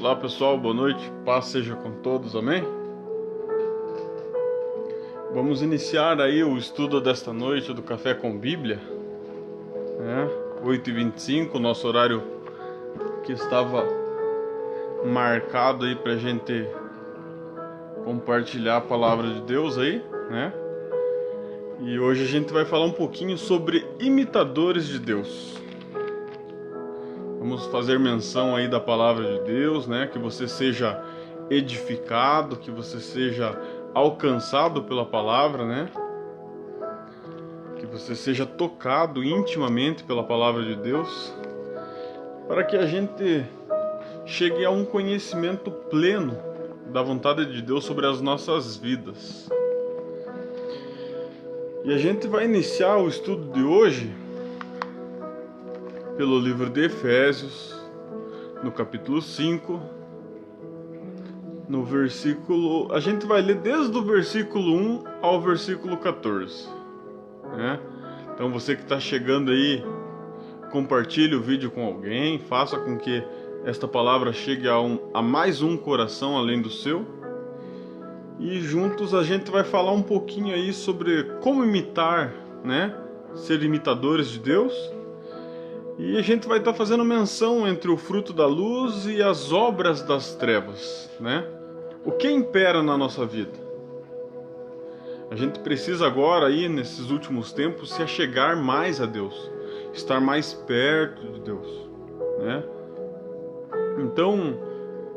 Olá pessoal, boa noite, paz seja com todos, amém? Vamos iniciar aí o estudo desta noite do Café com Bíblia, 8h25, nosso horário que estava marcado aí pra gente compartilhar a palavra de Deus aí, né? E hoje a gente vai falar um pouquinho sobre imitadores de Deus. Vamos fazer menção aí da palavra de Deus, né? Que você seja edificado, que você seja alcançado pela palavra, né? Que você seja tocado intimamente pela palavra de Deus, para que a gente chegue a um conhecimento pleno da vontade de Deus sobre as nossas vidas. E a gente vai iniciar o estudo de hoje pelo livro de Efésios, no capítulo 5, no versículo... A gente vai ler desde o versículo 1 ao versículo 14, né? Então você que está chegando aí, compartilhe o vídeo com alguém, faça com que esta palavra chegue a mais um coração além do seu. E juntos a gente vai falar um pouquinho aí sobre como imitar, né? Ser imitadores de Deus. E a gente vai estar fazendo menção entre o fruto da luz e as obras das trevas, né? O que impera na nossa vida? A gente precisa agora aí, nesses últimos tempos, se achegar mais a Deus, estar mais perto de Deus, né? Então,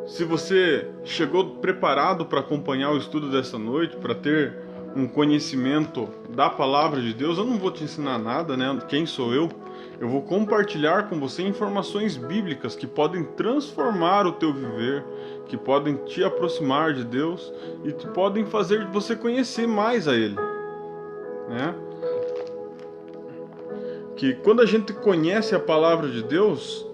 se você chegou preparado para acompanhar o estudo dessa noite, para ter um conhecimento da palavra de Deus, eu não vou te ensinar nada, né? Quem sou eu? Eu vou compartilhar com você informações bíblicas que podem transformar o teu viver, que podem te aproximar de Deus e que podem fazer você conhecer mais a Ele, né? Que quando a gente conhece a palavra de Deus,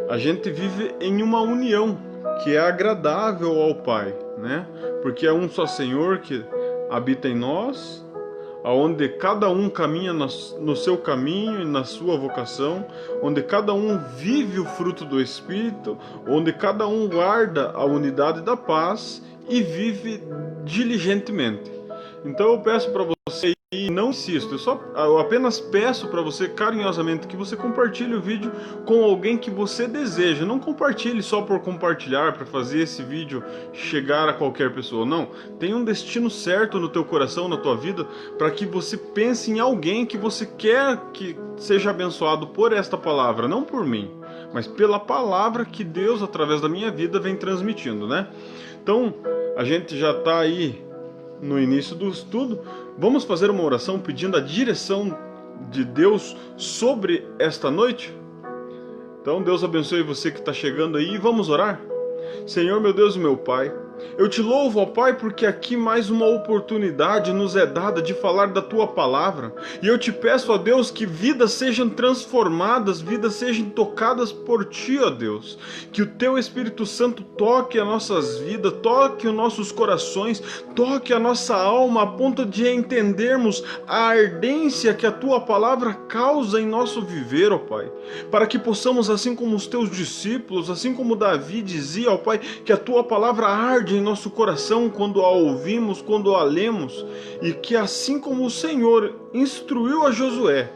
a gente vive em uma união que é agradável ao Pai, né? Porque é um só Senhor que habita em nós, onde cada um caminha no seu caminho e na sua vocação, onde cada um vive o fruto do Espírito, onde cada um guarda a unidade da paz e vive diligentemente. Então eu peço para você, e não insisto, eu apenas peço para você carinhosamente que você compartilhe o vídeo com alguém que você deseja. Não compartilhe só por compartilhar, para fazer esse vídeo chegar a qualquer pessoa. Não, tem um destino certo no teu coração, na tua vida, para que você pense em alguém que você quer que seja abençoado por esta palavra, não por mim, mas pela palavra que Deus, através da minha vida, vem transmitindo, né? Então, a gente já está aí no início do estudo. Vamos fazer uma oração pedindo a direção de Deus sobre esta noite? Então Deus abençoe você que está chegando aí e vamos orar? Senhor, meu Deus e meu Pai, eu te louvo, ó Pai, porque aqui mais uma oportunidade nos é dada de falar da Tua Palavra. E eu te peço, ó Deus, que vidas sejam transformadas, vidas sejam tocadas por Ti, ó Deus. Que o Teu Espírito Santo toque as nossas vidas, toque os nossos corações, toque a nossa alma, a ponto de entendermos a ardência que a Tua Palavra causa em nosso viver, ó Pai. Para que possamos, assim como os Teus discípulos, assim como Davi dizia, ó Pai, que a Tua Palavra arde em nosso coração quando a ouvimos, quando a lemos, e que assim como o Senhor instruiu a Josué,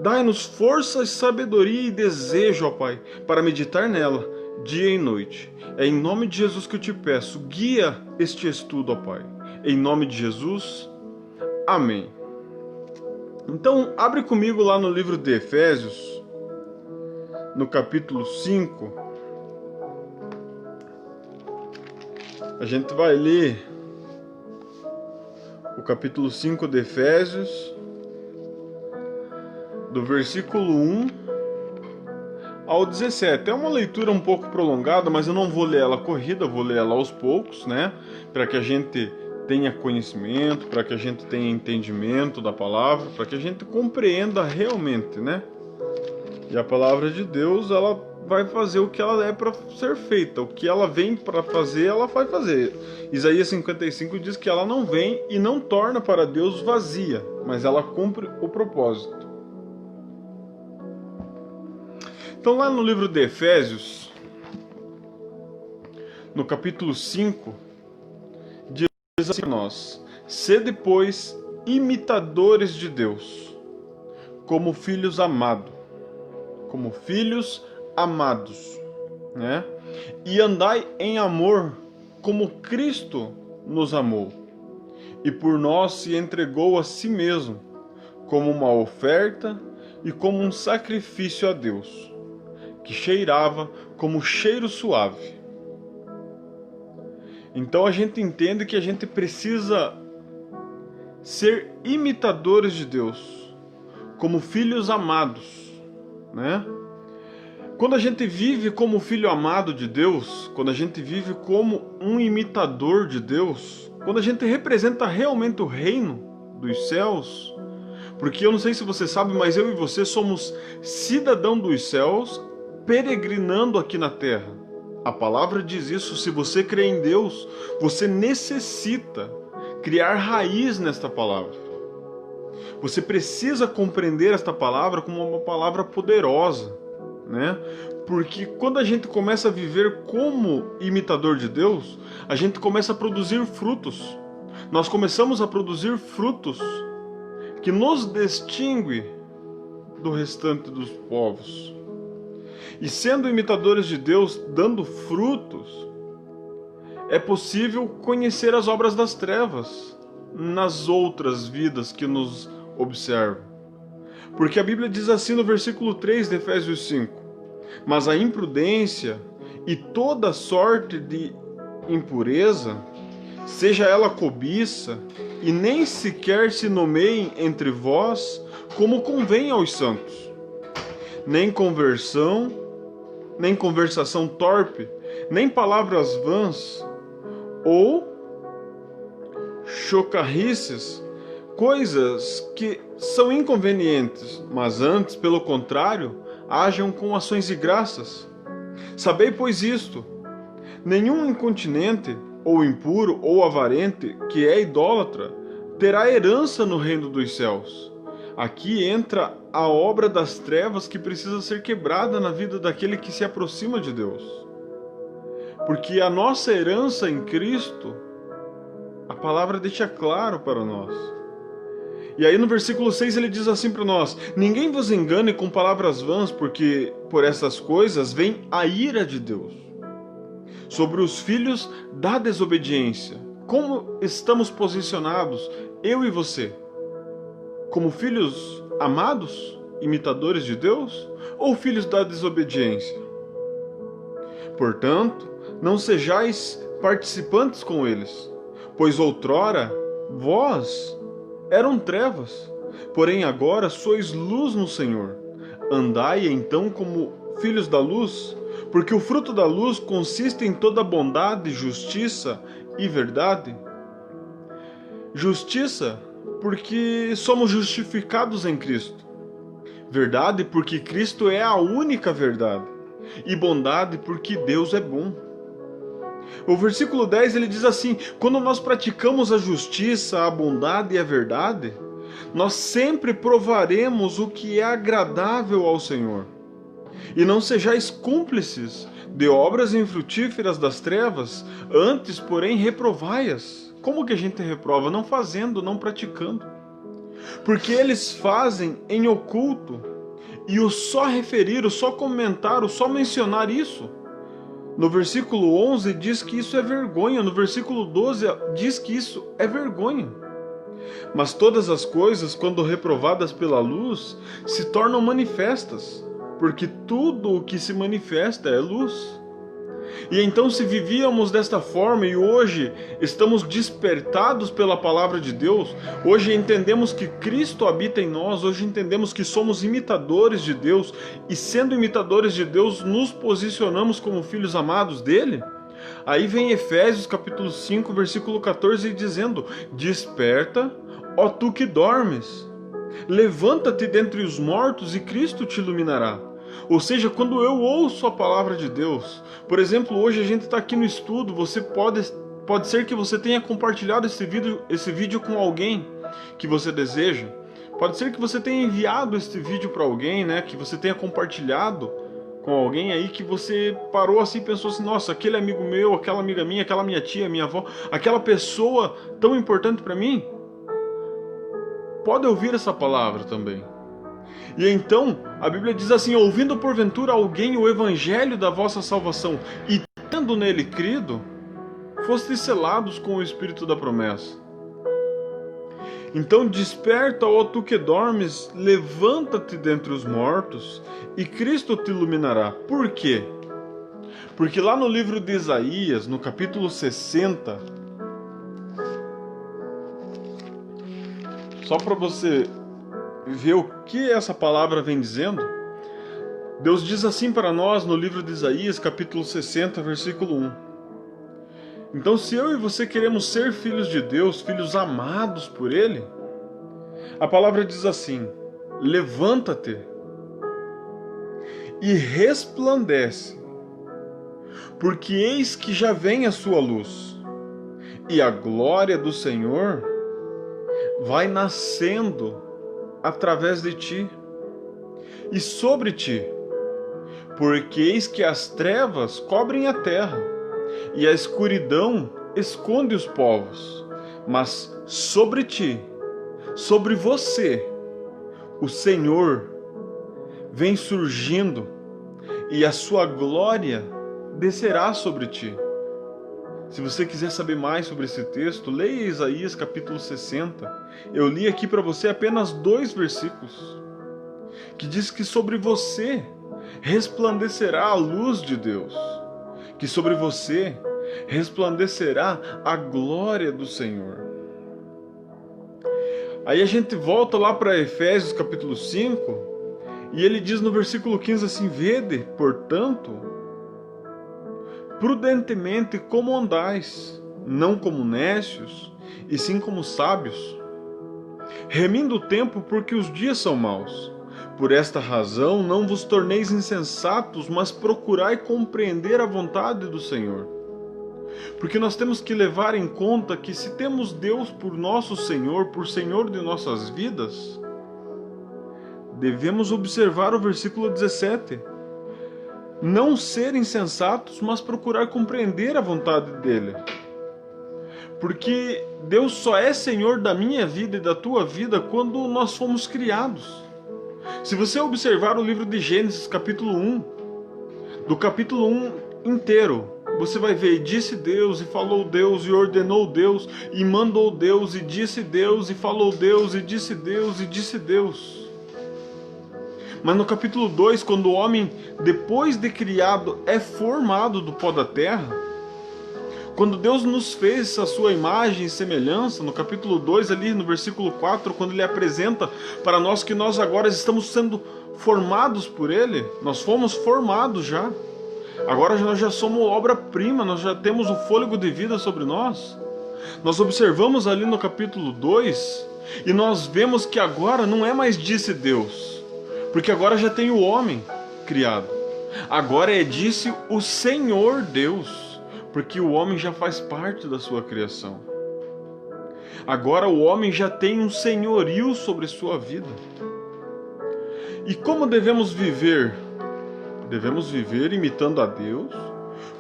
dai-nos força, sabedoria e desejo, ó Pai, para meditar nela dia e noite. É em nome de Jesus que eu te peço, guia este estudo, ó Pai. Em nome de Jesus, amém. Então, abre comigo lá no livro de Efésios, no capítulo 5, a gente vai ler o capítulo 5 de Efésios, do versículo 1 ao 17. É uma leitura um pouco prolongada, mas eu não vou ler ela corrida, eu vou ler ela aos poucos, né? Para que a gente tenha conhecimento, para que a gente tenha entendimento da palavra, para que a gente compreenda realmente, né? E a palavra de Deus, ela vai fazer o que ela é para ser feita. O que ela vem para fazer, ela vai fazer. Isaías 55 diz que ela não vem e não torna para Deus vazia, mas ela cumpre o propósito. Então lá no livro de Efésios, no capítulo 5, diz assim a nós: sede, pois, imitadores de Deus, como filhos amados, né? E andai em amor, como Cristo nos amou, e por nós se entregou a si mesmo, como uma oferta e como um sacrifício a Deus, que cheirava como cheiro suave. Então a gente entende que a gente precisa ser imitadores de Deus, como filhos amados, né? Quando a gente vive como filho amado de Deus, quando a gente vive como um imitador de Deus, quando a gente representa realmente o reino dos céus, porque eu não sei se você sabe, mas eu e você somos cidadão dos céus, peregrinando aqui na terra. A palavra diz isso. Se você crê em Deus, você necessita criar raiz nesta palavra. Você precisa compreender esta palavra como uma palavra poderosa, né? Porque quando a gente começa a viver como imitador de Deus, a gente começa a produzir frutos. Nós começamos a produzir frutos que nos distingue do restante dos povos. E sendo imitadores de Deus, dando frutos, é possível conhecer as obras das trevas nas outras vidas que nos observam. Porque a Bíblia diz assim no versículo 3 de Efésios 5: mas a imprudência e toda sorte de impureza, seja ela cobiça, e nem sequer se nomeiem entre vós como convém aos santos, nem conversação torpe, nem palavras vãs, ou chocarrices, coisas que são inconvenientes, mas antes, pelo contrário, hajam com ações de graças. Sabei, pois, isto: nenhum incontinente, ou impuro, ou avarente, que é idólatra, terá herança no reino dos céus. Aqui entra a obra das trevas que precisa ser quebrada na vida daquele que se aproxima de Deus. Porque a nossa herança em Cristo, a palavra deixa claro para nós. E aí no versículo 6 ele diz assim para nós: ninguém vos engane com palavras vãs, porque por essas coisas vem a ira de Deus sobre os filhos da desobediência. Como estamos posicionados, eu e você? Como filhos amados, imitadores de Deus, ou filhos da desobediência? Portanto, não sejais participantes com eles, pois outrora vós eram trevas, porém agora sois luz no Senhor. Andai então como filhos da luz, porque o fruto da luz consiste em toda bondade, justiça e verdade. Justiça, porque somos justificados em Cristo. Verdade, porque Cristo é a única verdade. E bondade, porque Deus é bom. O versículo 10 ele diz assim: quando nós praticamos a justiça, a bondade e a verdade, nós sempre provaremos o que é agradável ao Senhor. E não sejais cúmplices de obras infrutíferas das trevas, antes, porém, reprovai-as. Como que a gente reprova? Não fazendo, não praticando. Porque eles fazem em oculto, e o só referir, o só comentar, o só mencionar isso, no versículo 11 diz que isso é vergonha, no versículo 12 diz que isso é vergonha. Mas todas as coisas, quando reprovadas pela luz, se tornam manifestas, porque tudo o que se manifesta é luz. E então, se vivíamos desta forma e hoje estamos despertados pela palavra de Deus, hoje entendemos que Cristo habita em nós, hoje entendemos que somos imitadores de Deus, e sendo imitadores de Deus, nos posicionamos como filhos amados dele. Aí vem Efésios capítulo 5, versículo 14, dizendo: desperta, ó tu que dormes, levanta-te dentre os mortos e Cristo te iluminará. Ou seja, quando eu ouço a palavra de Deus, por exemplo, hoje a gente está aqui no estudo, você pode ser que você tenha compartilhado esse vídeo com alguém que você deseja, pode ser que você tenha enviado este vídeo para alguém, né, que você tenha compartilhado com alguém aí que você parou assim e pensou assim, nossa, aquele amigo meu, aquela amiga minha, aquela minha tia, minha avó, aquela pessoa tão importante para mim? Pode ouvir essa palavra também. E então, a Bíblia diz assim, ouvindo porventura alguém o evangelho da vossa salvação e tendo nele crido, fostes selados com o Espírito da promessa. Então desperta, ó tu que dormes, levanta-te dentre os mortos, e Cristo te iluminará. Por quê? Porque lá no livro de Isaías, no capítulo 60, só para você ver o que essa palavra vem dizendo, Deus diz assim para nós no livro de Isaías, capítulo 60, versículo 1. Então, se eu e você queremos ser filhos de Deus, filhos amados por Ele, a palavra diz assim, levanta-te e resplandece, porque eis que já vem a sua luz, e a glória do Senhor vai nascendo através de ti e sobre ti, porque eis que as trevas cobrem a terra, e a escuridão esconde os povos, mas sobre ti, sobre você, o Senhor vem surgindo, e a sua glória descerá sobre ti. Se você quiser saber mais sobre esse texto, leia Isaías capítulo 60. Eu li aqui para você apenas 2 versículos, que diz que sobre você resplandecerá a luz de Deus, que sobre você resplandecerá a glória do Senhor. Aí a gente volta lá para Efésios capítulo 5, e ele diz no versículo 15 assim, vede, portanto, prudentemente como andais, não como necios, e sim como sábios, remindo o tempo porque os dias são maus. Por esta razão não vos torneis insensatos, mas procurai compreender a vontade do Senhor. Porque nós temos que levar em conta que se temos Deus por nosso Senhor, por Senhor de nossas vidas, devemos observar o versículo 17. Não ser insensatos, mas procurar compreender a vontade dele. Porque Deus só é Senhor da minha vida e da tua vida quando nós fomos criados. Se você observar o livro de Gênesis, capítulo 1, do capítulo 1 inteiro, você vai ver, e disse Deus, e falou Deus, e ordenou Deus, e mandou Deus, e disse Deus, e falou Deus, e disse Deus, e disse Deus. Mas no capítulo 2, quando o homem, depois de criado, é formado do pó da terra, quando Deus nos fez a sua imagem e semelhança, no capítulo 2, ali no versículo 4, quando ele apresenta para nós que nós agora estamos sendo formados por ele, nós fomos formados já. Agora nós já somos obra-prima, nós já temos o fôlego de vida sobre nós. Nós observamos ali no capítulo 2 e nós vemos que agora não é mais disse Deus, porque agora já tem o homem criado. Agora é disse o Senhor Deus, porque o homem já faz parte da sua criação. Agora o homem já tem um senhorio sobre sua vida. E como devemos viver? Devemos viver imitando a Deus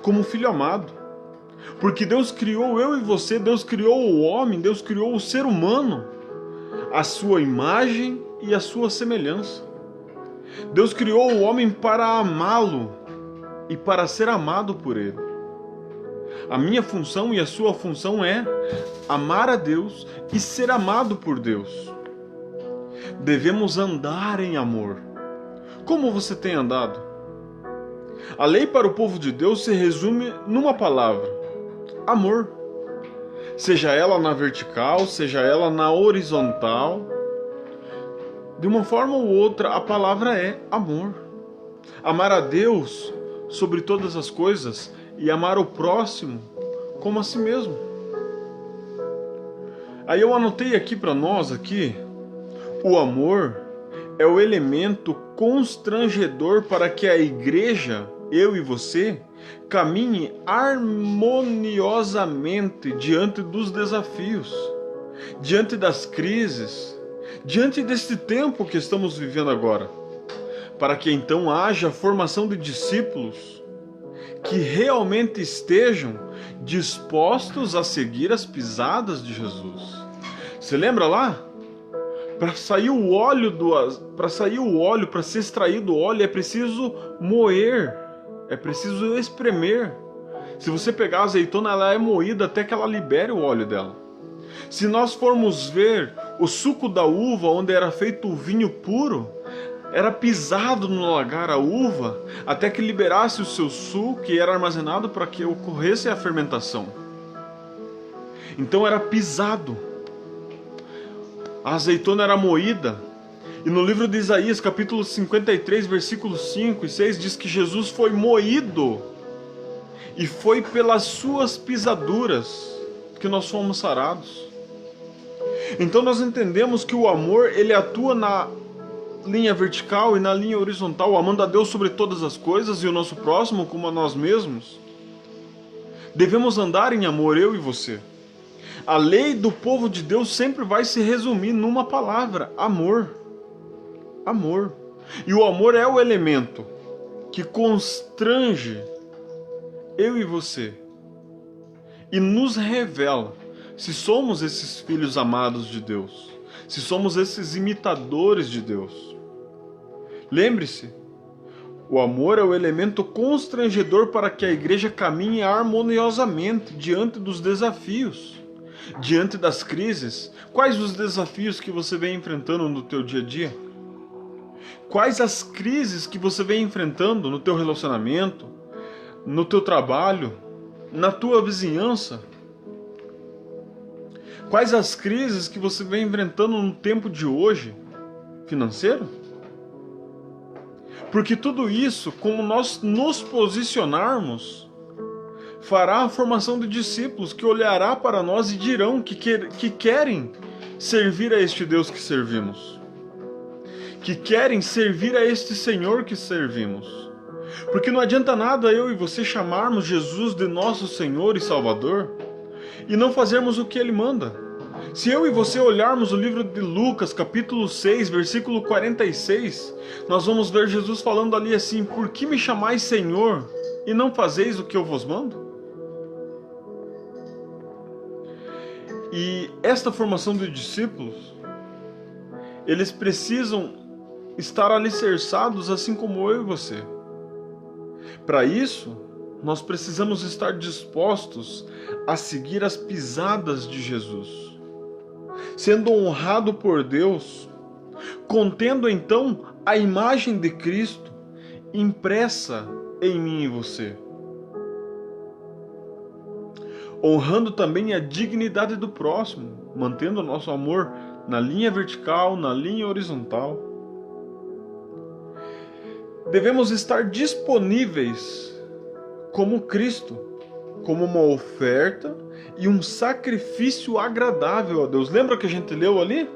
como filho amado. Porque Deus criou eu e você, Deus criou o homem, Deus criou o ser humano, a sua imagem e a sua semelhança. Deus criou o homem para amá-lo e para ser amado por ele. A minha função e a sua função é amar a Deus e ser amado por Deus. Devemos andar em amor. Como você tem andado? A lei para o povo de Deus se resume numa palavra: amor. Seja ela na vertical, seja ela na horizontal, de uma forma ou outra, a palavra é amor. Amar a Deus sobre todas as coisas e amar o próximo como a si mesmo. Aí eu anotei aqui para nós aqui, o amor é o elemento constrangedor para que a igreja, eu e você, caminhe harmoniosamente diante dos desafios, diante das crises, diante deste tempo que estamos vivendo agora. para que então haja formação de discípulos que realmente estejam dispostos a seguir as pisadas de Jesus. Você lembra lá? Para sair o óleo, para ser extraído o óleo, é preciso moer, é preciso espremer. Se você pegar a azeitona, ela é moída até que ela libere o óleo dela. Se nós formos ver o suco da uva, onde era feito o vinho puro, era pisado no lagar a uva até que liberasse o seu suco, que era armazenado para que ocorresse a fermentação. Então era pisado. A azeitona era moída. E no livro de Isaías, capítulo 53, versículos 5 e 6, diz que Jesus foi moído e foi pelas suas pisaduras que nós fomos sarados. Então nós entendemos que o amor, ele atua na linha vertical e na linha horizontal, amando a Deus sobre todas as coisas e o nosso próximo como a nós mesmos. Devemos andar em amor, eu e você. A lei do povo de Deus sempre vai se resumir numa palavra: amor. Amor. E o amor é o elemento que constrange eu e você e nos revela se somos esses filhos amados de Deus, se somos esses imitadores de Deus. Lembre-se, o amor é o elemento constrangedor para que a igreja caminhe harmoniosamente diante dos desafios, diante das crises. Quais os desafios que você vem enfrentando no teu dia a dia? Quais as crises que você vem enfrentando no teu relacionamento, no teu trabalho, na tua vizinhança? Quais as crises que você vem enfrentando no tempo de hoje? Financeiro? Porque tudo isso, como nós nos posicionarmos, fará a formação de discípulos que olhará para nós e dirão que querem servir a este Deus que servimos, que querem servir a este Senhor que servimos. Porque não adianta nada eu e você chamarmos Jesus de nosso Senhor e Salvador e não fazermos o que Ele manda. Se eu e você olharmos o livro de Lucas, capítulo 6, versículo 46, nós vamos ver Jesus falando ali assim: por que me chamais Senhor e não fazeis o que eu vos mando? E esta formação de discípulos, eles precisam estar alicerçados assim como eu e você. Para isso, nós precisamos estar dispostos a seguir as pisadas de Jesus, sendo honrado por Deus, contendo então a imagem de Cristo impressa em mim e você, honrando também a dignidade do próximo, mantendo o nosso amor na linha vertical, na linha horizontal. Devemos estar disponíveis como Cristo, como uma oferta e um sacrifício agradável a Deus. Lembra que a gente leu ali?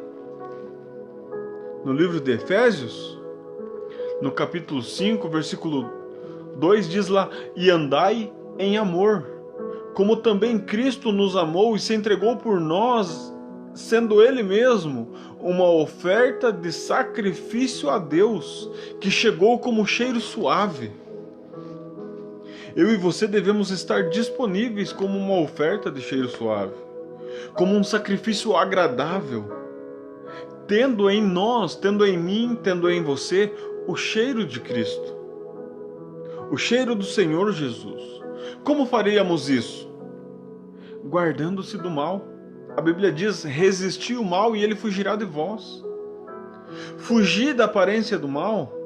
No livro de Efésios, no capítulo 5, versículo 2, diz lá: e andai em amor, como também Cristo nos amou e se entregou por nós, sendo Ele mesmo uma oferta de sacrifício a Deus, que chegou como cheiro suave. Eu e você devemos estar disponíveis como uma oferta de cheiro suave, como um sacrifício agradável, tendo em nós, tendo em mim, tendo em você o cheiro de Cristo, o cheiro do Senhor Jesus. Como faríamos isso? Guardando-se do mal. A Bíblia diz: resisti o mal e ele fugirá de vós. Fugir da aparência do mal.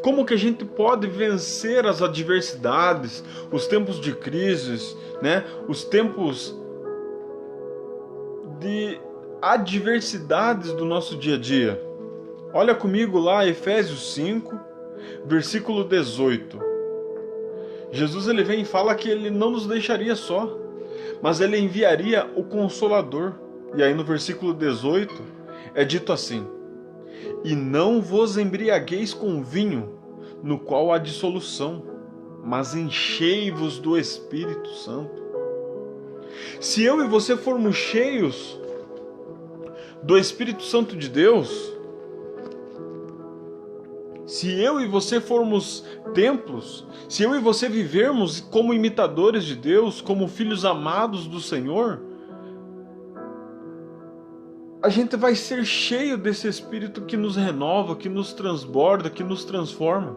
Como que a gente pode vencer as adversidades, os tempos de crises, né? Os tempos de adversidades do nosso dia a dia? Olha comigo lá, Efésios 5, versículo 18. Jesus ele vem e fala que ele não nos deixaria só, mas ele enviaria o Consolador. E aí no versículo 18 é dito assim: e não vos embriagueis com vinho, no qual há dissolução, mas enchei-vos do Espírito Santo. Se eu e você formos cheios do Espírito Santo de Deus, Se eu e você formos templos, se eu e você vivermos como imitadores de Deus, como filhos amados do Senhor, a gente vai ser cheio desse Espírito que nos renova, que nos transborda, que nos transforma.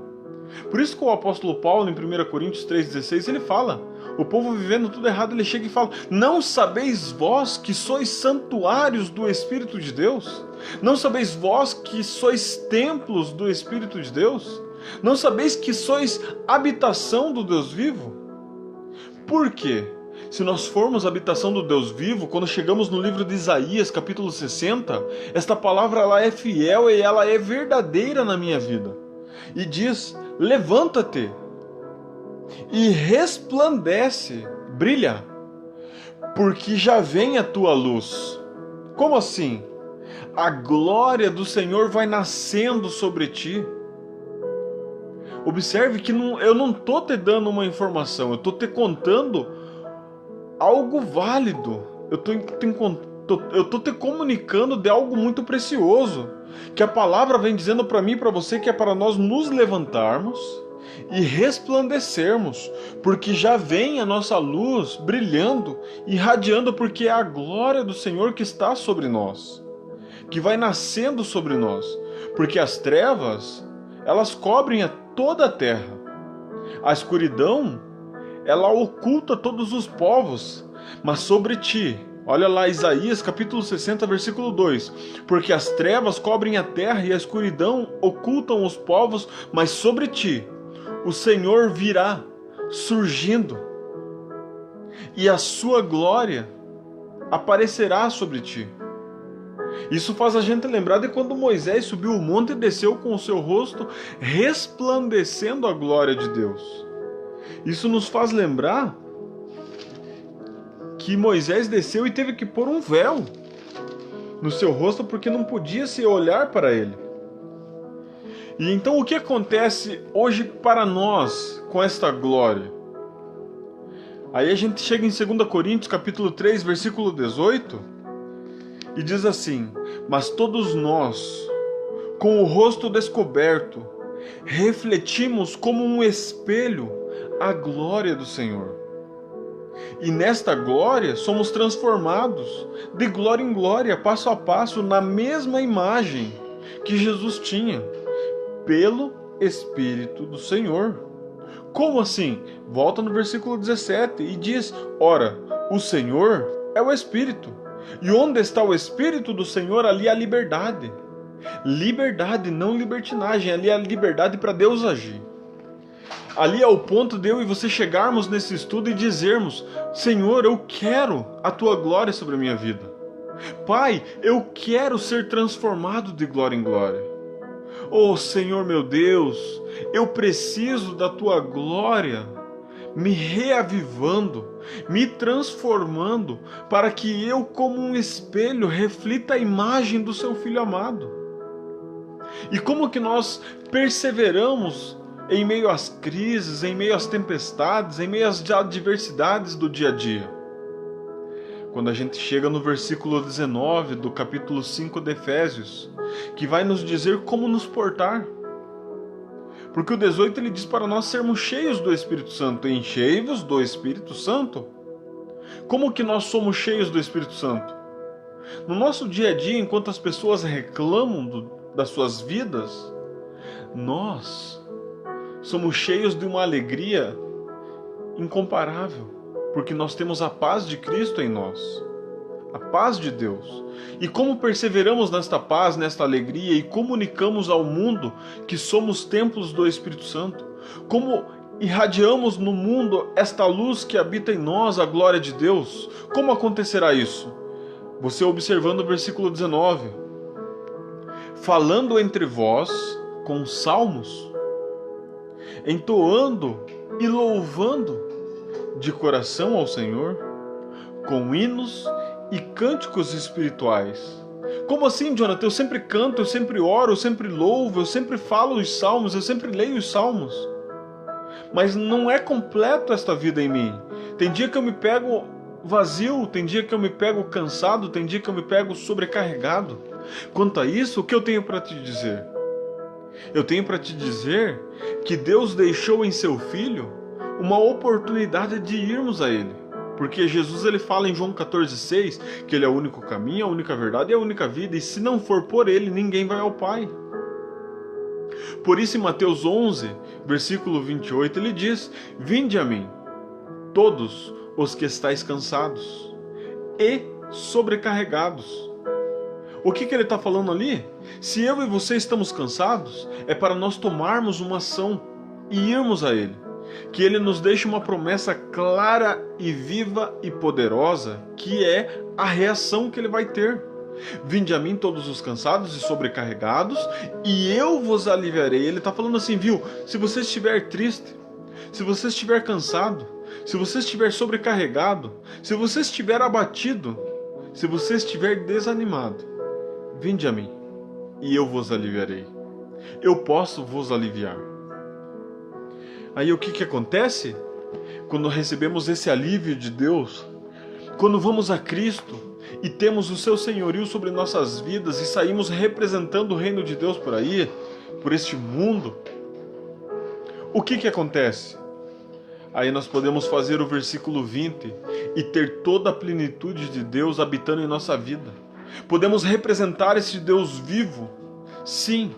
Por isso que o apóstolo Paulo, em 1 Coríntios 3,16, ele fala, o povo vivendo tudo errado, ele chega e fala, não sabeis vós que sois santuários do Espírito de Deus? Não sabeis vós que sois templos do Espírito de Deus? Não sabeis que sois habitação do Deus vivo? Por quê? Se nós formos habitação do Deus vivo, quando chegamos no livro de Isaías, capítulo 60, esta palavra ela é fiel e ela é verdadeira na minha vida. E diz, levanta-te e resplandece, brilha, porque já vem a tua luz. Como assim? A glória do Senhor vai nascendo sobre ti. Observe que eu não estou te dando uma informação, eu estou te contando algo válido. Eu estou te comunicando de algo muito precioso, que a palavra vem dizendo para mim e para você que é para nós nos levantarmos e resplandecermos, porque já vem a nossa luz brilhando, irradiando, porque é a glória do Senhor que está sobre nós, que vai nascendo sobre nós, porque as trevas, elas cobrem toda a terra, a escuridão, ela oculta todos os povos, mas sobre ti, olha lá Isaías capítulo 60, versículo 2, porque as trevas cobrem a terra e a escuridão ocultam os povos, mas sobre ti o Senhor virá surgindo, e a sua glória aparecerá sobre ti. Isso faz a gente lembrar de quando Moisés subiu o monte e desceu com o seu rosto resplandecendo a glória de Deus. Isso nos faz lembrar que Moisés desceu e teve que pôr um véu no seu rosto porque não podia se olhar para ele. E então o que acontece hoje para nós com esta glória? Aí a gente chega em 2 Coríntios capítulo 3, versículo 18, e diz assim, mas todos nós, com o rosto descoberto, refletimos como um espelho a glória do Senhor. E nesta glória somos transformados de glória em glória, passo a passo, na mesma imagem que Jesus tinha, pelo Espírito do Senhor. Como assim? Volta no versículo 17 e diz, ora, o Senhor é o Espírito, e onde está o Espírito do Senhor, ali há liberdade. Liberdade, não libertinagem, ali há liberdade para Deus agir. Ali é o ponto de eu e você chegarmos nesse estudo e dizermos, Senhor, eu quero a Tua glória sobre a minha vida. Pai, eu quero ser transformado de glória em glória. Oh Senhor meu Deus, eu preciso da Tua glória, me reavivando, me transformando, para que eu como um espelho reflita a imagem do Seu Filho amado. E como que nós perseveramos em meio às crises, em meio às tempestades, em meio às adversidades do dia a dia? Quando a gente chega no versículo 19 do capítulo 5 de Efésios, que vai nos dizer como nos portar. Porque o 18 ele diz para nós sermos cheios do Espírito Santo, enchei-vos do Espírito Santo. Como que nós somos cheios do Espírito Santo? No nosso dia a dia, enquanto as pessoas reclamam das suas vidas, nós somos cheios de uma alegria incomparável, porque nós temos a paz de Cristo em nós, a paz de Deus. E como perseveramos nesta paz, nesta alegria e comunicamos ao mundo que somos templos do Espírito Santo? Como irradiamos no mundo esta luz que habita em nós, a glória de Deus? Como acontecerá isso? Você observando o versículo 19, falando entre vós com salmos, entoando e louvando de coração ao Senhor, com hinos e cânticos espirituais. Como assim, Jonathan? Eu sempre canto, eu sempre oro, eu sempre louvo, eu sempre falo os salmos, eu sempre leio os salmos. Mas não é completo esta vida em mim. Tem dia que eu me pego vazio, tem dia que eu me pego cansado, tem dia que eu me pego sobrecarregado. Quanto a isso, o que eu tenho para te dizer? Eu tenho para te dizer que Deus deixou em seu Filho uma oportunidade de irmos a Ele. Porque Jesus ele fala em João 14,6 que Ele é o único caminho, a única verdade e a única vida, e se não for por Ele, ninguém vai ao Pai. Por isso em Mateus 11, versículo 28, Ele diz: Vinde a mim, todos os que estáis cansados e sobrecarregados. O que Ele está falando ali? Se eu e você estamos cansados, é para nós tomarmos uma ação e irmos a Ele. Que Ele nos deixe uma promessa clara e viva e poderosa, que é a reação que Ele vai ter. Vinde a mim todos os cansados e sobrecarregados, e eu vos aliviarei. Ele está falando assim, viu? Se você estiver triste, se você estiver cansado, se você estiver sobrecarregado, se você estiver abatido, se você estiver desanimado, vinde a mim, e eu vos aliviarei. Eu posso vos aliviar. Aí o que acontece? Quando recebemos esse alívio de Deus, quando vamos a Cristo e temos o seu senhorio sobre nossas vidas e saímos representando o reino de Deus por aí, por este mundo, o que acontece? Aí nós podemos fazer o versículo 20 e ter toda a plenitude de Deus habitando em nossa vida. Podemos representar esse Deus vivo, sim.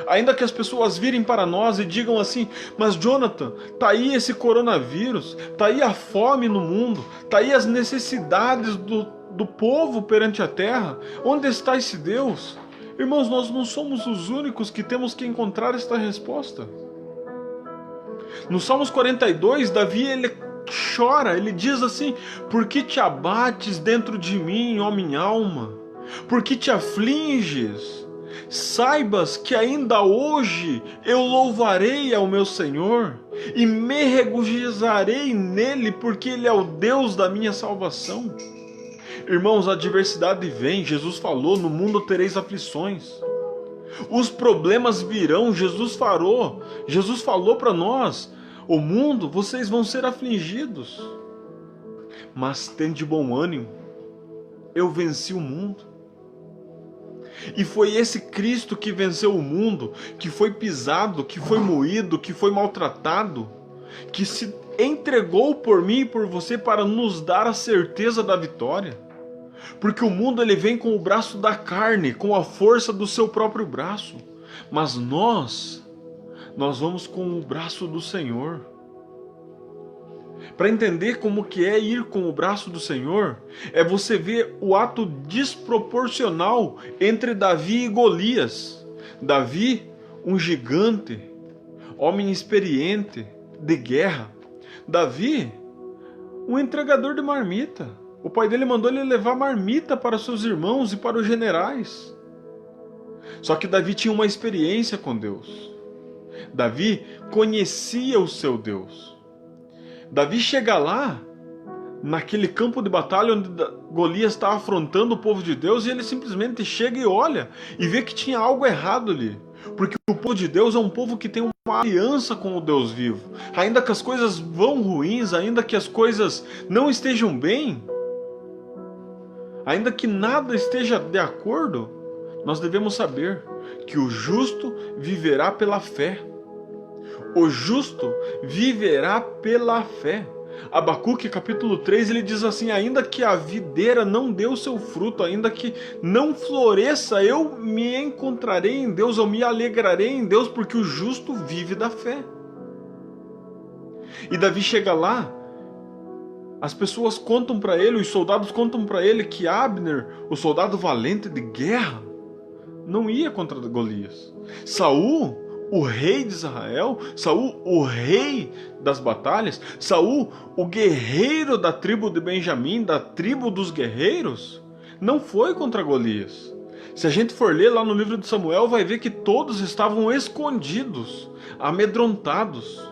Ainda que as pessoas virem para nós e digam assim, mas Jonathan, tá aí esse coronavírus, tá aí a fome no mundo, tá aí as necessidades do povo perante a terra, onde está esse Deus? Irmãos, nós não somos os únicos que temos que encontrar esta resposta. No Salmos 42, Davi ele chora, ele diz assim, por que te abates dentro de mim, ó minha alma? Por que te afliges? Saibas que ainda hoje eu louvarei ao meu Senhor e me regozijarei nele, porque ele é o Deus da minha salvação. Irmãos, a adversidade vem, Jesus falou, no mundo tereis aflições. Os problemas virão, Jesus falou para nós, o mundo, vocês vão ser afligidos. Mas tende bom ânimo, eu venci o mundo. E foi esse Cristo que venceu o mundo, que foi pisado, que foi moído, que foi maltratado, que se entregou por mim e por você para nos dar a certeza da vitória. Porque o mundo ele vem com o braço da carne, com a força do seu próprio braço. Mas nós vamos com o braço do Senhor. Para entender como que é ir com o braço do Senhor, é você ver o ato desproporcional entre Davi e Golias. Davi, um gigante, homem experiente de guerra. Davi, um entregador de marmita. O pai dele mandou ele levar marmita para seus irmãos e para os generais. Só que Davi tinha uma experiência com Deus. Davi conhecia o seu Deus. Davi chega lá, naquele campo de batalha onde Golias está afrontando o povo de Deus, e ele simplesmente chega e olha e vê que tinha algo errado ali. Porque o povo de Deus é um povo que tem uma aliança com o Deus vivo. Ainda que as coisas vão ruins, ainda que as coisas não estejam bem, ainda que nada esteja de acordo, nós devemos saber que o justo viverá pela fé. O justo viverá pela fé. Abacuque capítulo 3 ele diz assim, ainda que a videira não dê o seu fruto, ainda que não floresça, eu me encontrarei em Deus, eu me alegrarei em Deus, porque o justo vive da fé. E Davi chega lá, as pessoas contam para ele, os soldados contam para ele que Abner, o soldado valente de guerra, não ia contra Golias. Saul, o rei de Israel, Saul, o rei das batalhas, Saul, o guerreiro da tribo de Benjamim, da tribo dos guerreiros, não foi contra Golias. Se a gente for ler lá no livro de Samuel, vai ver que todos estavam escondidos, amedrontados.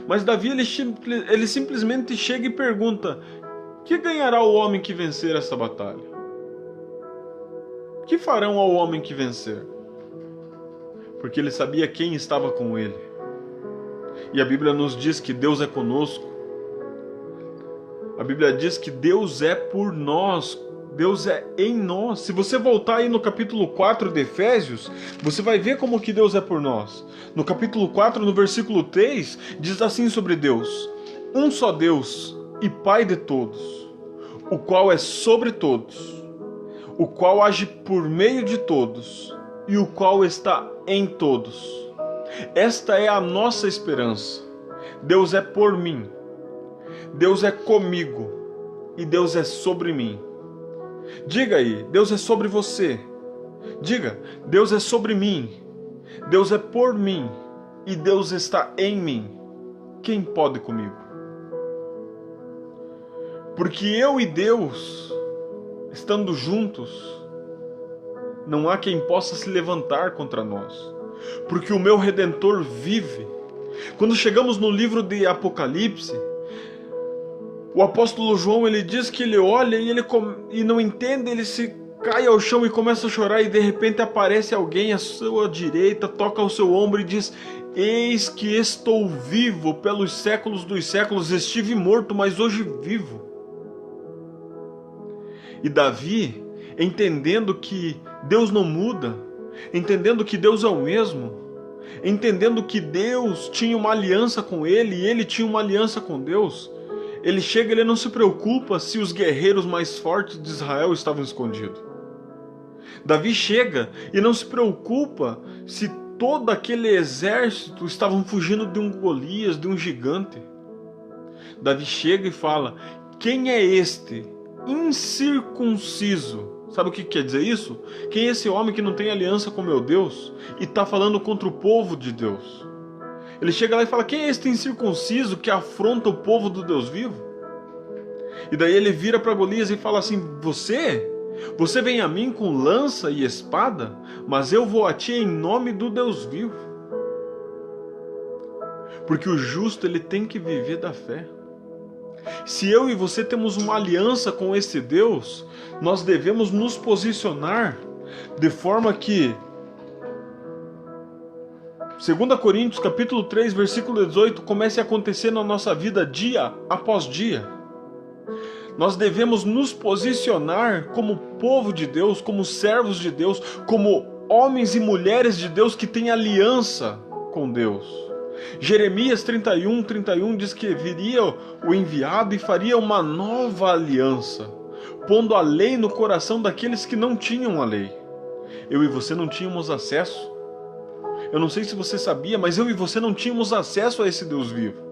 Mas Davi ele simplesmente chega e pergunta, que ganhará o homem que vencer essa batalha? Que farão ao homem que vencer? Porque ele sabia quem estava com ele. E a Bíblia nos diz que Deus é conosco. A Bíblia diz que Deus é por nós. Deus é em nós. Se você voltar aí no capítulo 4 de Efésios, você vai ver como que Deus é por nós. No capítulo 4, no versículo 3, diz assim sobre Deus: um só Deus e Pai de todos, o qual é sobre todos, o qual age por meio de todos e o qual está em todos. Esta é a nossa esperança. Deus é por mim, Deus é comigo e Deus é sobre mim. Diga aí, Deus é sobre você. Diga, Deus é sobre mim, Deus é por mim e Deus está em mim. Quem pode comigo? Porque eu e Deus, estando juntos, não há quem possa se levantar contra nós, porque o meu Redentor vive. Quando chegamos no livro de Apocalipse, o apóstolo João, ele diz que ele olha e não entende, ele se cai ao chão e começa a chorar, e de repente aparece alguém à sua direita, toca o seu ombro e diz: eis que estou vivo pelos séculos dos séculos, estive morto, mas hoje vivo. E Davi, entendendo que Deus não muda, entendendo que Deus é o mesmo, entendendo que Deus tinha uma aliança com ele e ele tinha uma aliança com Deus, ele chega, ele não se preocupa se os guerreiros mais fortes de Israel estavam escondidos. Davi chega e não se preocupa se todo aquele exército estavam fugindo de um Golias, de um gigante. Davi chega e fala: quem é este incircunciso? Sabe o que quer dizer isso? Quem é esse homem que não tem aliança com meu Deus e está falando contra o povo de Deus? Ele chega lá e fala: quem é este incircunciso que afronta o povo do Deus vivo? E daí ele vira para Golias e fala assim: Você vem a mim com lança e espada, mas eu vou a ti em nome do Deus vivo. Porque o justo, ele tem que viver da fé. Se eu e você temos uma aliança com esse Deus, nós devemos nos posicionar de forma que 2 Coríntios capítulo 3, versículo 18, comece a acontecer na nossa vida dia após dia. Nós devemos nos posicionar como povo de Deus, como servos de Deus, como homens e mulheres de Deus que têm aliança com Deus. Jeremias 31 diz que viria o enviado e faria uma nova aliança, pondo a lei no coração daqueles que não tinham a lei. Eu e você não tínhamos acesso. Eu não sei se você sabia, mas eu e você não tínhamos acesso a esse Deus vivo.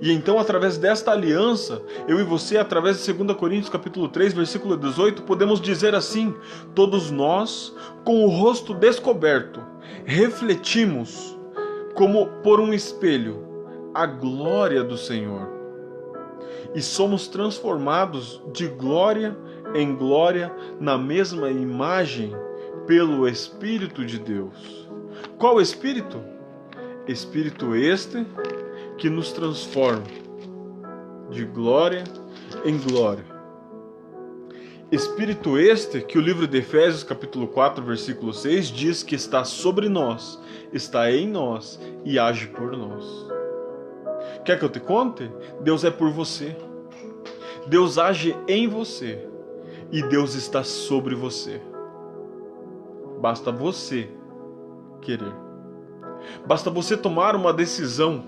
E então, através desta aliança, eu e você, através de 2 Coríntios capítulo 3, versículo 18, podemos dizer assim: todos nós, com o rosto descoberto, refletimos, como por um espelho, a glória do Senhor. E somos transformados de glória em glória na mesma imagem pelo Espírito de Deus. Qual Espírito? Espírito este que nos transforma de glória em glória. Espírito este que o livro de Efésios capítulo 4, versículo 6 diz que está sobre nós, está em nós e age por nós. Quer que eu te conte? Deus é por você. Deus age em você e Deus está sobre você. Basta você querer. Basta você tomar uma decisão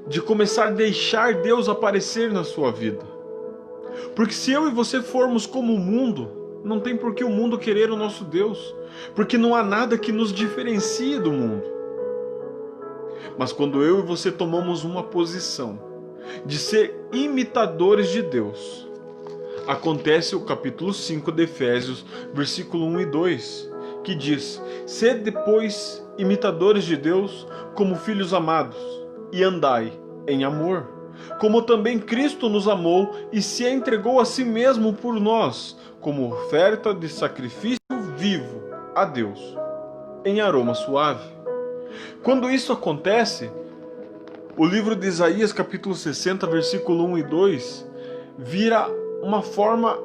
de começar a deixar Deus aparecer na sua vida. Porque se eu e você formos como o mundo, não tem por que o mundo querer o nosso Deus, porque não há nada que nos diferencie do mundo. Mas quando eu e você tomamos uma posição de ser imitadores de Deus, acontece o capítulo 5 de Efésios, versículo 1 e 2, que diz: sede, pois, imitadores de Deus como filhos amados, e andai em amor, como também Cristo nos amou e se entregou a si mesmo por nós, como oferta de sacrifício vivo a Deus, em aroma suave. Quando isso acontece, o livro de Isaías, capítulo 60, versículo 1 e 2, vira uma forma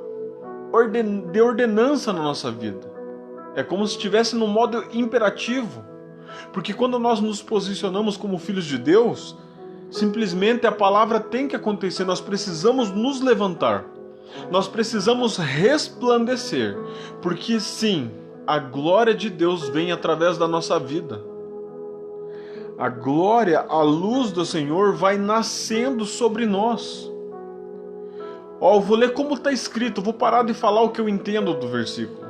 de ordenança na nossa vida. É como se estivesse no modo imperativo. Porque quando nós nos posicionamos como filhos de Deus, simplesmente a palavra tem que acontecer, nós precisamos nos levantar. Nós precisamos resplandecer, porque sim, a glória de Deus vem através da nossa vida. A glória, a luz do Senhor vai nascendo sobre nós. Ó, eu vou ler como está escrito, vou parar de falar o que eu entendo do versículo.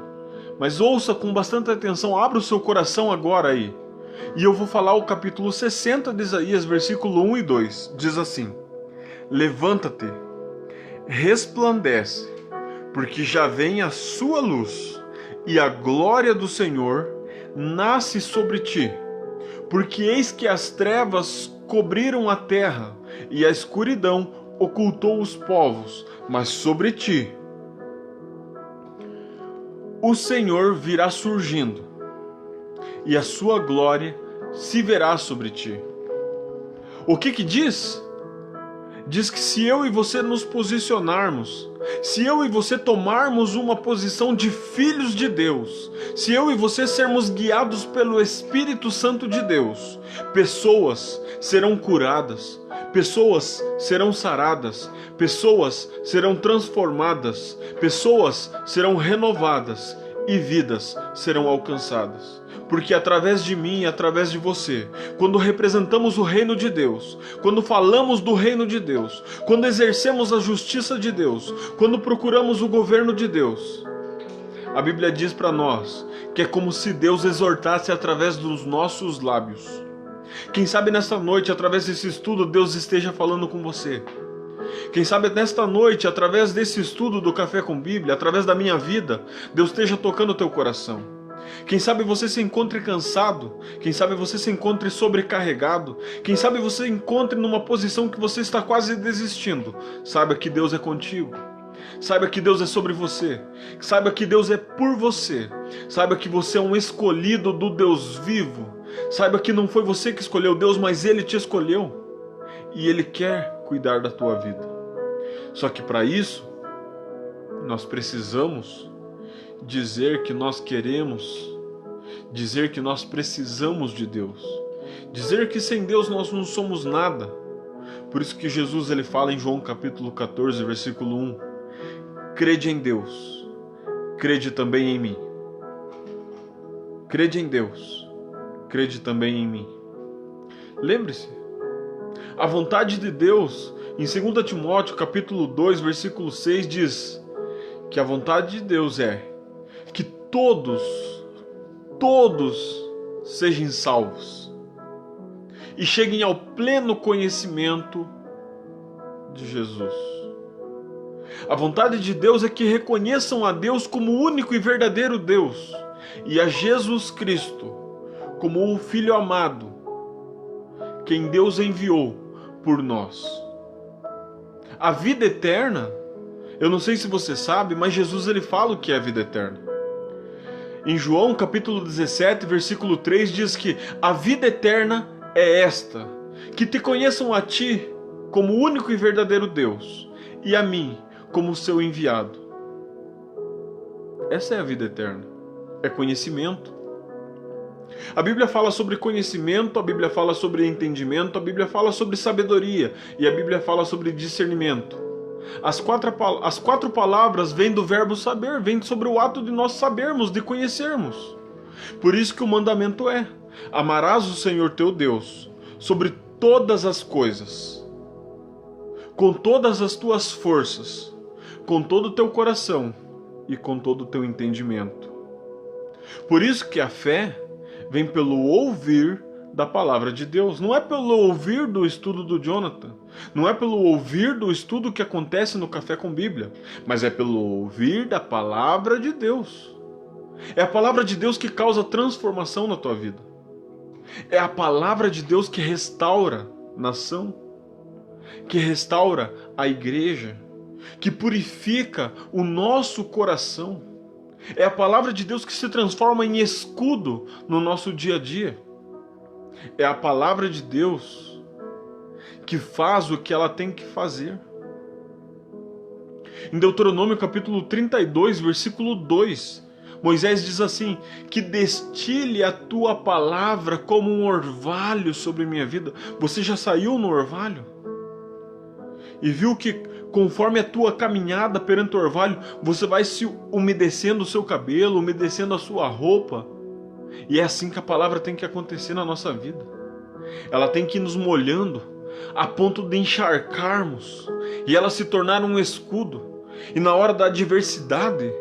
Mas ouça com bastante atenção, abra o seu coração agora aí. E eu vou falar o capítulo 60 de Isaías, versículo 1 e 2. Diz assim: levanta-te, resplandece, porque já vem a sua luz, e a glória do Senhor nasce sobre ti. Porque eis que as trevas cobriram a terra, e a escuridão ocultou os povos, mas sobre ti o Senhor virá surgindo, e a sua glória se verá sobre ti. O que diz? Diz que se eu e você nos posicionarmos, se eu e você tomarmos uma posição de filhos de Deus, se eu e você sermos guiados pelo Espírito Santo de Deus, pessoas serão curadas, pessoas serão saradas, pessoas serão transformadas, pessoas serão renovadas e vidas serão alcançadas. Porque através de mim e através de você, quando representamos o reino de Deus, quando falamos do reino de Deus, quando exercemos a justiça de Deus, quando procuramos o governo de Deus, a Bíblia diz para nós que é como se Deus exortasse através dos nossos lábios. Quem sabe nesta noite, através desse estudo, Deus esteja falando com você. Quem sabe nesta noite, através desse estudo do Café com Bíblia, através da minha vida, Deus esteja tocando o teu coração. Quem sabe você se encontre cansado, quem sabe você se encontre sobrecarregado, quem sabe você encontre numa posição que você está quase desistindo. Saiba que Deus é contigo. Saiba que Deus é sobre você. Saiba que Deus é por você. Saiba que você é um escolhido do Deus vivo. Saiba que não foi você que escolheu Deus, mas Ele te escolheu. E Ele quer cuidar da tua vida. Só que para isso, nós precisamos dizer que nós queremos, dizer que nós precisamos de Deus, dizer que sem Deus nós não somos nada. Por isso que Jesus ele fala em João capítulo 14, versículo 1: crede em Deus, crede também em mim. Crede em Deus, crede também em mim. Lembre-se, a vontade de Deus, em 2 Timóteo capítulo 2, versículo 6, diz que a vontade de Deus é que todos sejam salvos e cheguem ao pleno conhecimento de Jesus. A vontade de Deus é que reconheçam a Deus como o único e verdadeiro Deus e a Jesus Cristo como o Filho amado, quem Deus enviou por nós. A vida eterna, eu não sei se você sabe, mas Jesus ele fala o que é a vida eterna. Em João capítulo 17, versículo 3 diz que a vida eterna é esta, que te conheçam a ti como o único e verdadeiro Deus e a mim como seu enviado. Essa é a vida eterna, é conhecimento. A Bíblia fala sobre conhecimento, a Bíblia fala sobre entendimento, a Bíblia fala sobre sabedoria e a Bíblia fala sobre discernimento. As quatro palavras vêm do verbo saber, vêm sobre o ato de nós sabermos, de conhecermos. Por isso que o mandamento é: amarás o Senhor teu Deus sobre todas as coisas, com todas as tuas forças, com todo o teu coração e com todo o teu entendimento. Por isso que a fé vem pelo ouvir da palavra de Deus. Não é pelo ouvir do estudo do Jonathan, não é pelo ouvir do estudo que acontece no Café com Bíblia, mas é pelo ouvir da palavra de Deus. É a palavra de Deus que causa transformação na tua vida. É a palavra de Deus que restaura a nação, que restaura a igreja, que purifica o nosso coração. É a palavra de Deus que se transforma em escudo no nosso dia a dia. É a palavra de Deus que faz o que ela tem que fazer. Em Deuteronômio capítulo 32, versículo 2, Moisés diz assim: que destile a tua palavra como um orvalho sobre minha vida. Você já saiu no orvalho? E viu que conforme a tua caminhada perante o orvalho, você vai se umedecendo o seu cabelo, umedecendo a sua roupa. E é assim que a palavra tem que acontecer na nossa vida. Ela tem que ir nos molhando a ponto de encharcarmos e ela se tornar um escudo. E na hora da adversidade,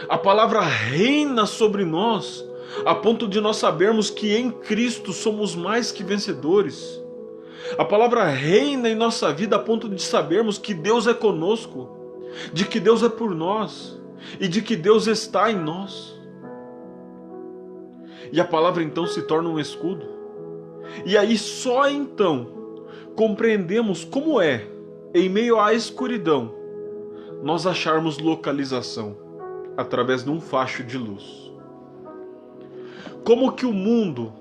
a palavra reina sobre nós, a ponto de nós sabermos que em Cristo somos mais que vencedores. A palavra reina em nossa vida a ponto de sabermos que Deus é conosco, de que Deus é por nós e de que Deus está em nós. E a palavra então se torna um escudo. E aí só então compreendemos como é, em meio à escuridão, nós acharmos localização através de um facho de luz. Como que o mundo,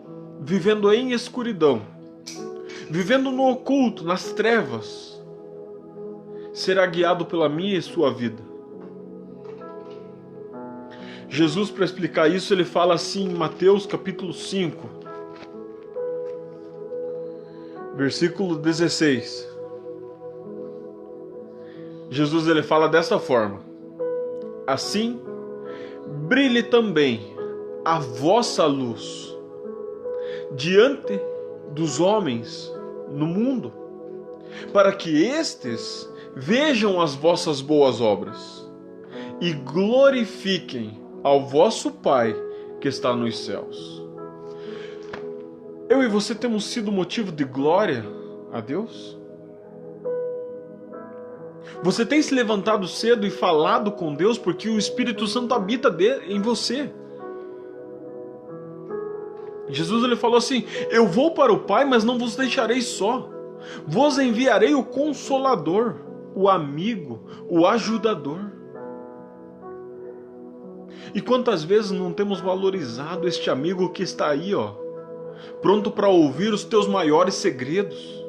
vivendo em escuridão, vivendo no oculto, nas trevas, será guiado pela minha e sua vida? Jesus, para explicar isso, ele fala assim em Mateus capítulo 5, versículo 16. Jesus ele fala dessa forma: assim, brilhe também a vossa luz diante dos homens no mundo, para que estes vejam as vossas boas obras e glorifiquem ao vosso Pai que está nos céus. Eu e você temos sido motivo de glória a Deus? Você tem se levantado cedo e falado com Deus porque o Espírito Santo habita em você. Jesus ele falou assim: eu vou para o Pai, mas não vos deixarei só. Vos enviarei o Consolador, o amigo, o ajudador. E quantas vezes não temos valorizado este amigo que está aí, pronto para ouvir os teus maiores segredos?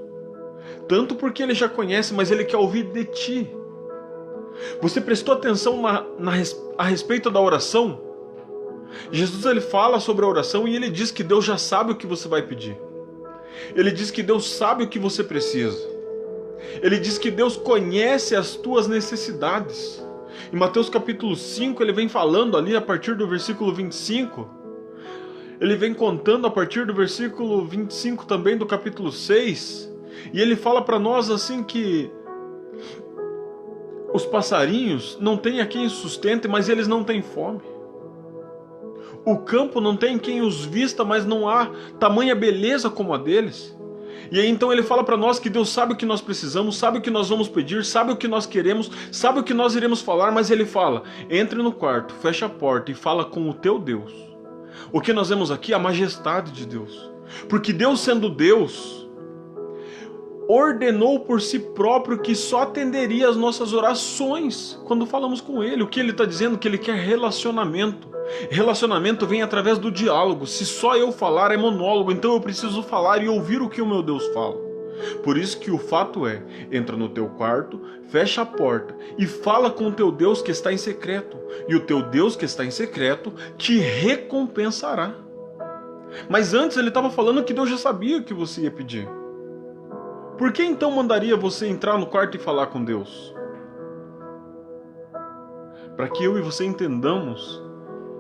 Tanto porque ele já conhece, mas ele quer ouvir de ti. Você prestou atenção a respeito da oração? Jesus ele fala sobre a oração e ele diz que Deus já sabe o que você vai pedir. Ele diz que Deus sabe o que você precisa. Ele diz que Deus conhece as tuas necessidades. Em Mateus capítulo 5 ele vem falando ali a partir do versículo 25. Ele vem contando a partir do versículo 25 também do capítulo 6. E ele fala para nós assim que os passarinhos não têm a quem os sustente, mas eles não têm fome. O campo não tem quem os vista, mas não há tamanha beleza como a deles. E aí então ele fala para nós que Deus sabe o que nós precisamos, sabe o que nós vamos pedir, sabe o que nós queremos, sabe o que nós iremos falar, mas ele fala: entre no quarto, fecha a porta e fala com o teu Deus. O que nós vemos aqui é a majestade de Deus. Porque Deus, sendo Deus, ordenou por si próprio que só atenderia as nossas orações quando falamos com Ele. O que Ele está dizendo? Que Ele quer relacionamento. Relacionamento vem através do diálogo. Se só eu falar é monólogo, então eu preciso falar e ouvir o que o meu Deus fala. Por isso que o fato é: entra no teu quarto, fecha a porta e fala com o teu Deus que está em secreto. E o teu Deus que está em secreto te recompensará. Mas antes ele estava falando que Deus já sabia o que você ia pedir. Por que então mandaria você entrar no quarto e falar com Deus? Para que eu e você entendamos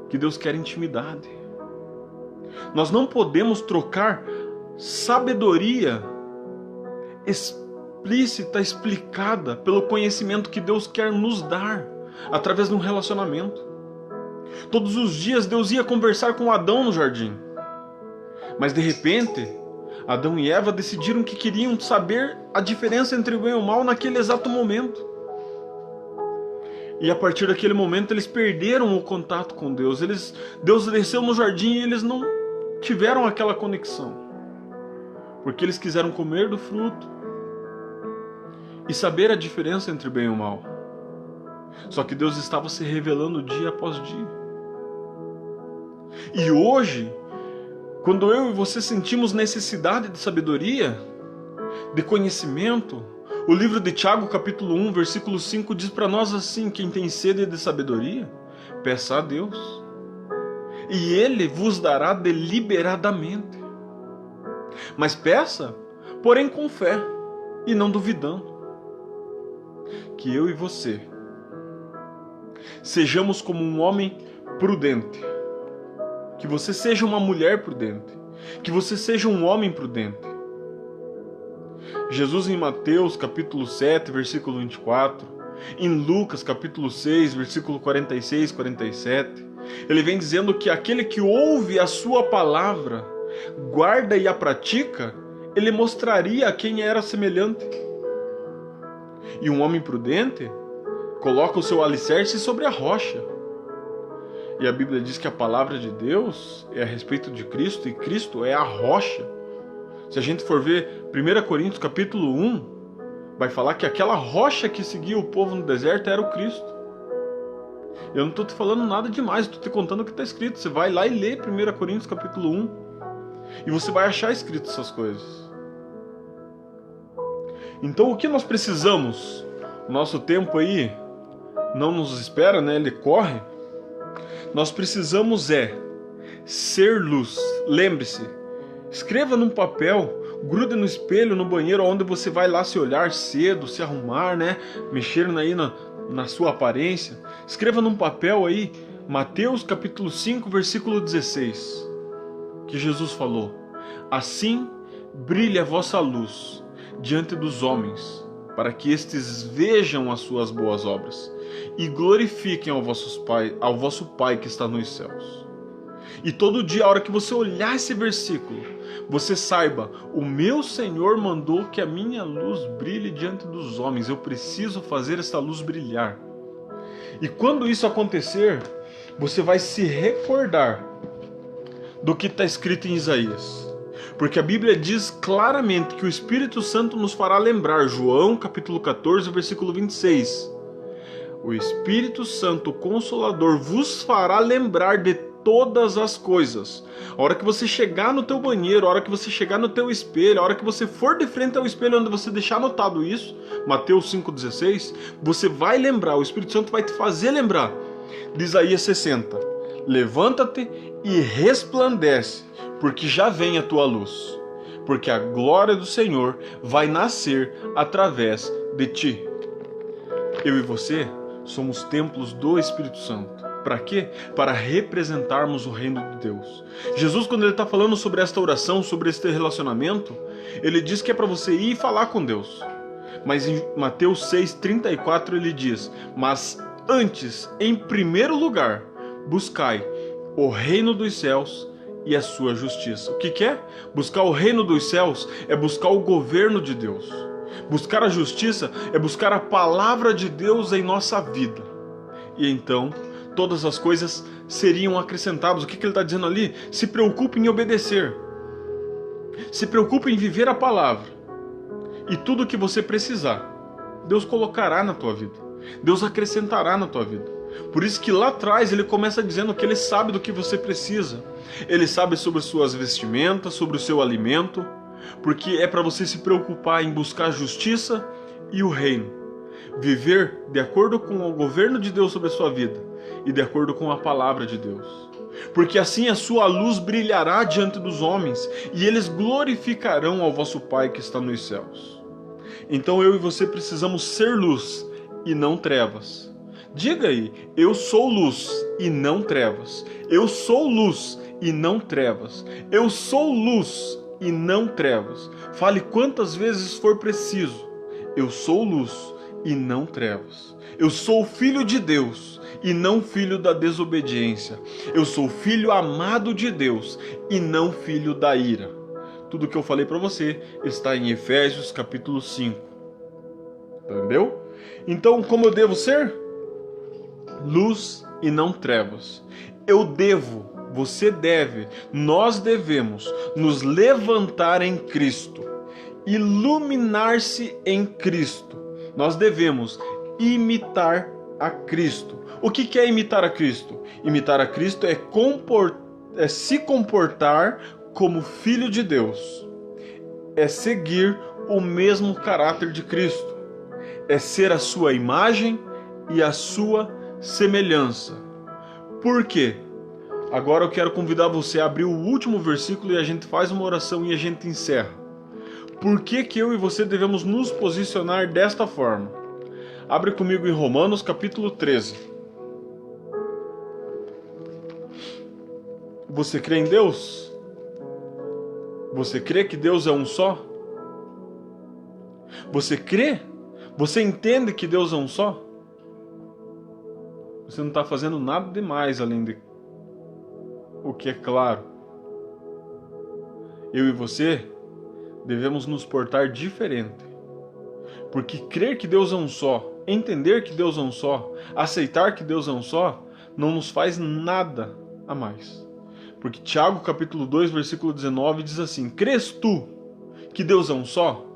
que Deus quer intimidade. Nós não podemos trocar sabedoria explícita, explicada, pelo conhecimento que Deus quer nos dar através de um relacionamento. Todos os dias Deus ia conversar com Adão no jardim. Mas de repente, Adão e Eva decidiram que queriam saber a diferença entre o bem e o mal naquele exato momento. E a partir daquele momento eles perderam o contato com Deus. Deus desceu no jardim e eles não tiveram aquela conexão. Porque eles quiseram comer do fruto e saber a diferença entre o bem e o mal. Só que Deus estava se revelando dia após dia. E hoje, quando eu e você sentimos necessidade de sabedoria, de conhecimento, o livro de Tiago, capítulo 1, versículo 5, diz para nós assim: quem tem sede de sabedoria, peça a Deus, e Ele vos dará deliberadamente. Mas peça, porém com fé, e não duvidando. que eu e você sejamos como um homem prudente, que você seja uma mulher prudente, que você seja um homem prudente. Jesus em Mateus capítulo 7, versículo 24, em Lucas capítulo 6, versículo 46, 47, ele vem dizendo que aquele que ouve a sua palavra, guarda e a pratica, ele mostraria a quem era semelhante. E um homem prudente coloca o seu alicerce sobre a rocha. E a Bíblia diz que a palavra de Deus é a respeito de Cristo, e Cristo é a rocha. Se a gente for ver 1 Coríntios capítulo 1, vai falar que aquela rocha que seguia o povo no deserto era o Cristo. Eu não estou te falando nada demais, estou te contando o que está escrito. Você vai lá e lê 1 Coríntios capítulo 1, e você vai achar escrito essas coisas. Então o que nós precisamos? O nosso tempo aí não nos espera, né? Ele corre. Nós precisamos ser luz. Lembre-se, escreva num papel, grude no espelho, no banheiro, onde você vai lá se olhar cedo, se arrumar, né? Mexer aí na sua aparência. Escreva num papel aí, Mateus capítulo 5, versículo 16, que Jesus falou: assim brilhe a vossa luz diante dos homens, para que estes vejam as suas boas obras e glorifiquem ao vosso Pai que está nos céus. E todo dia, a hora que você olhar esse versículo, você saiba, o meu Senhor mandou que a minha luz brilhe diante dos homens. Eu preciso fazer essa luz brilhar. E quando isso acontecer, você vai se recordar do que está escrito em Isaías. Porque a Bíblia diz claramente que o Espírito Santo nos fará lembrar. João capítulo 14, versículo 26. O Espírito Santo, o Consolador, vos fará lembrar de todas as coisas. A hora que você chegar no teu banheiro, a hora que você chegar no teu espelho, a hora que você for de frente ao espelho, onde você deixar anotado isso, Mateus 5,16, você vai lembrar, o Espírito Santo vai te fazer lembrar de Isaías 60. Levanta-te e resplandece, porque já vem a tua luz, porque a glória do Senhor vai nascer através de ti. Eu e você somos templos do Espírito Santo. Para quê? Para representarmos o reino de Deus. Jesus, quando ele está falando sobre esta oração, sobre este relacionamento, ele diz que é para você ir falar com Deus. Mas em Mateus 6,34 ele diz: mas antes, em primeiro lugar, buscai o reino dos céus e a sua justiça. O que é? Buscar o reino dos céus é buscar o governo de Deus. Buscar a justiça é buscar a palavra de Deus em nossa vida. E então, todas as coisas seriam acrescentadas. O que ele está dizendo ali? Se preocupe em obedecer. Se preocupe em viver a palavra. E tudo o que você precisar, Deus colocará na tua vida. Deus acrescentará na tua vida. Por isso que lá atrás ele começa dizendo que ele sabe do que você precisa. Ele sabe sobre suas vestimentas, sobre o seu alimento, porque é para você se preocupar em buscar a justiça e o reino. Viver de acordo com o governo de Deus sobre a sua vida e de acordo com a palavra de Deus. Porque assim a sua luz brilhará diante dos homens e eles glorificarão ao vosso Pai que está nos céus. Então eu e você precisamos ser luz e não trevas. Diga aí: eu sou luz e não trevas. Eu sou luz e não trevas. Eu sou luz e não trevas. Fale quantas vezes for preciso. Eu sou luz e não trevas. Eu sou filho de Deus e não filho da desobediência. Eu sou filho amado de Deus e não filho da ira. Tudo que eu falei para você está em Efésios capítulo 5. Entendeu? Então, como eu devo ser? Luz e não trevas. Eu devo, você deve, nós devemos nos levantar em Cristo, iluminar-se em Cristo. Nós devemos imitar a Cristo. O que é imitar a Cristo? Imitar a Cristo é se comportar como filho de Deus. É seguir o mesmo caráter de Cristo. É ser a sua imagem e a sua semelhança. Por quê? Agora eu quero convidar você a abrir o último versículo e a gente faz uma oração e a gente encerra. Por que eu e você devemos nos posicionar desta forma? Abre comigo em Romanos capítulo 13. Você crê em Deus? Você crê que Deus é um só? Você crê? Você entende que Deus é um só? Você não está fazendo nada demais além de o que é claro. Eu e você devemos nos portar diferente. Porque crer que Deus é um só, entender que Deus é um só, aceitar que Deus é um só, não nos faz nada a mais. Porque Tiago capítulo 2, versículo 19 diz assim: crês tu que Deus é um só?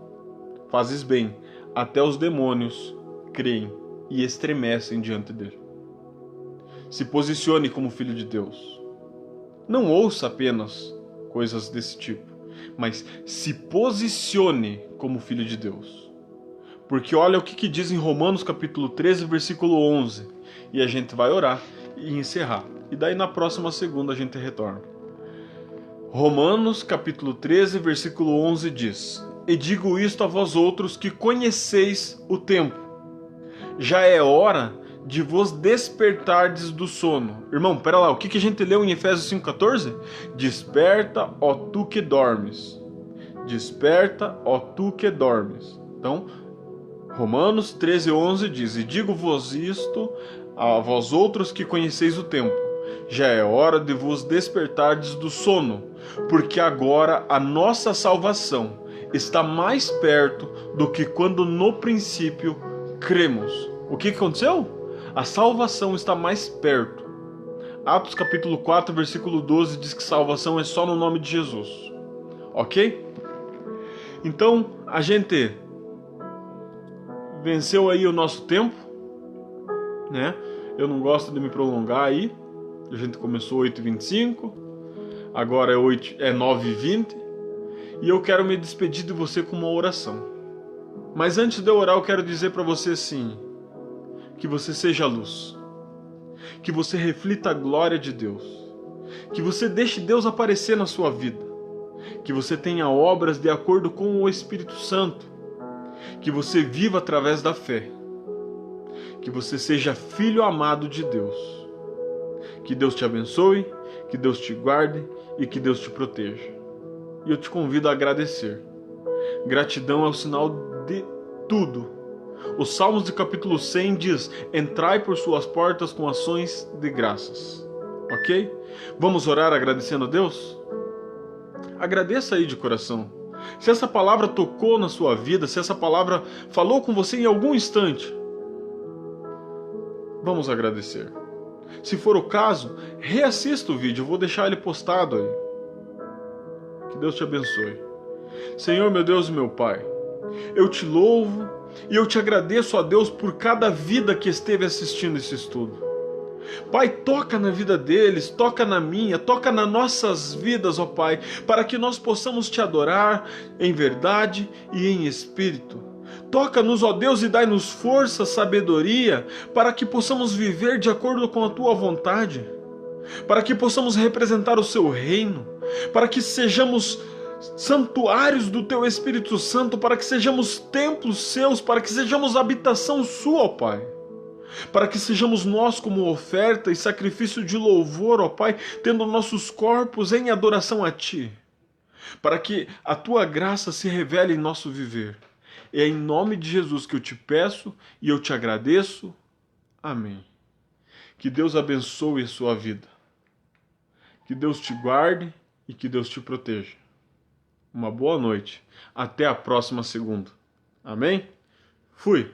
Fazes bem, até os demônios creem e estremecem diante dele. Se posicione como filho de Deus. Não ouça apenas coisas desse tipo, mas se posicione como filho de Deus. Porque olha o que diz em Romanos capítulo 13, versículo 11. E a gente vai orar e encerrar. E daí na próxima segunda a gente retorna. Romanos capítulo 13, versículo 11 diz: e digo isto a vós outros que conheceis o tempo. Já é hora de vos despertardes do sono. Irmão, pera lá, o que a gente leu em Efésios 5,14? Desperta, ó tu que dormes. Desperta, ó tu que dormes. Então, Romanos 13:11 diz: e digo-vos isto a vós outros que conheceis o tempo. Já é hora de vos despertardes do sono, porque agora a nossa salvação está mais perto do que quando no princípio cremos. O que aconteceu? A salvação está mais perto. Atos capítulo 4, versículo 12 diz que salvação é só no nome de Jesus. Ok? Então, a gente venceu aí o nosso tempo, né? Eu não gosto de me prolongar aí. A gente começou 8h25, agora é 9h20. E eu quero me despedir de você com uma oração. Mas antes de eu orar, eu quero dizer para você assim: que você seja luz, que você reflita a glória de Deus, que você deixe Deus aparecer na sua vida, que você tenha obras de acordo com o Espírito Santo, que você viva através da fé, que você seja filho amado de Deus. Que Deus te abençoe, que Deus te guarde e que Deus te proteja. E eu te convido a agradecer. Gratidão é o sinal de tudo. Os Salmos de capítulo 100 diz: entrai por suas portas com ações de graças. Ok? Vamos orar agradecendo a Deus? Agradeça aí de coração. Se essa palavra tocou na sua vida, se essa palavra falou com você em algum instante, vamos agradecer. Se for o caso, reassista o vídeo, eu vou deixar ele postado aí. Que Deus te abençoe. Senhor, meu Deus e meu Pai, eu te louvo e eu te agradeço, ó Deus, por cada vida que esteve assistindo esse estudo. Pai, toca na vida deles, toca na minha, toca nas nossas vidas, ó Pai, para que nós possamos te adorar em verdade e em espírito. Toca-nos, ó Deus, e dai-nos força, sabedoria, para que possamos viver de acordo com a Tua vontade, para que possamos representar o Seu reino, para que sejamos santuários do Teu Espírito Santo, para que sejamos templos Seus, para que sejamos habitação Sua, ó Pai, para que sejamos nós como oferta e sacrifício de louvor, ó Pai, tendo nossos corpos em adoração a Ti, para que a Tua graça se revele em nosso viver. É em nome de Jesus que eu te peço e eu te agradeço. Amém. Que Deus abençoe a sua vida. Que Deus te guarde e que Deus te proteja. Uma boa noite. Até a próxima segunda. Amém? Fui.